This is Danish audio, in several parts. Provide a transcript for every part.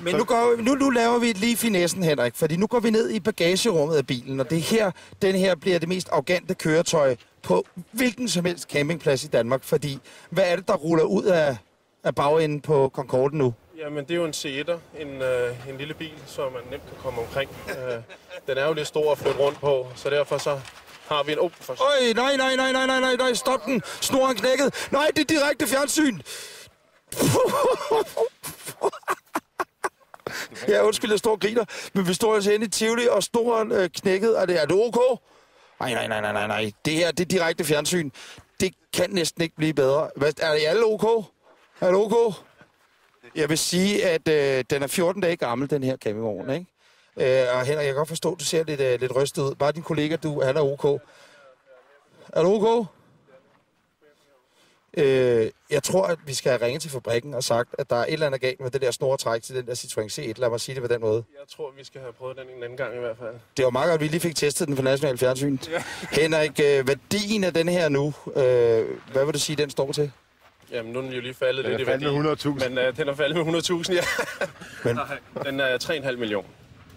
Men nu laver vi lige finessen, Henrik, fordi nu går vi ned i bagagerummet af bilen, og den her bliver det mest arrogante køretøj på hvilken som helst campingplads i Danmark, fordi hvad er det, der ruller ud af bagenden på Concorde nu? Jamen, det er jo en C1'er, en lille bil, som man nemt kan komme omkring. Den er jo lidt stor at flytte rundt på, så derfor så har vi en... Nej, stop den! Snoren knækket! Nej, det er direkte fjernsyn! Ja, undskyld, jeg står og griner, men vi står altså inde i Tivoli, og snoren knækket, og er det OK? Nej. Det her, det er direkte fjernsyn. Det kan næsten ikke blive bedre. Er det alle OK? Er det OK? Jeg vil sige, at den er 14 dage gammel, den her campingvogn, ikke? Og Henrik, jeg kan godt forstå, at du ser lidt rystet ud. Bare din kollega, han er OK. Er du OK? Jeg tror, at vi skal ringe til fabrikken og sagt, at der er et eller andet galt med det der snortræk til den der Citroën C1. Lad mig sige det på den måde. Jeg tror, vi skal have prøvet den en anden gang i hvert fald. Det var meget godt, at vi lige fik testet den for national fjernsyn. Ja. Henrik, værdien af den her nu, hvad vil du sige, den står til? Jamen, nu er den jo lige faldet lidt i værdi. Den er faldet med 100.000. Men den er faldet med 100.000, ja. Men den er 3,5 millioner.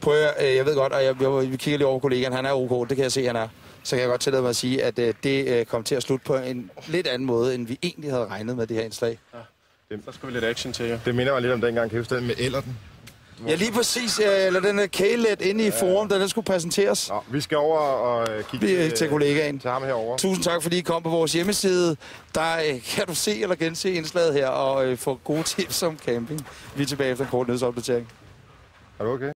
Prøv at, jeg ved godt, og vi kigger lige over kollegaen, han er OK, det kan jeg se, han er. Så kan jeg godt tillade mig at sige, at det kom til at slutte på en lidt anden måde, end vi egentlig havde regnet med det her indslag. Ja, så skal vi lidt action til, ja. Det minder mig lidt om dengang, kan jeg huske den med Ellerten? Ja, lige præcis. Eller den her K-let inde i forum, da den skulle præsenteres. Ja, vi skal over og kigge til kollegaen. Til ham herovre. Tusind tak, fordi I kom på vores hjemmeside. Der kan du se eller gense indslaget her og få gode tips om camping. Vi er tilbage efter en kort nyhedsopdatering. Er du okay?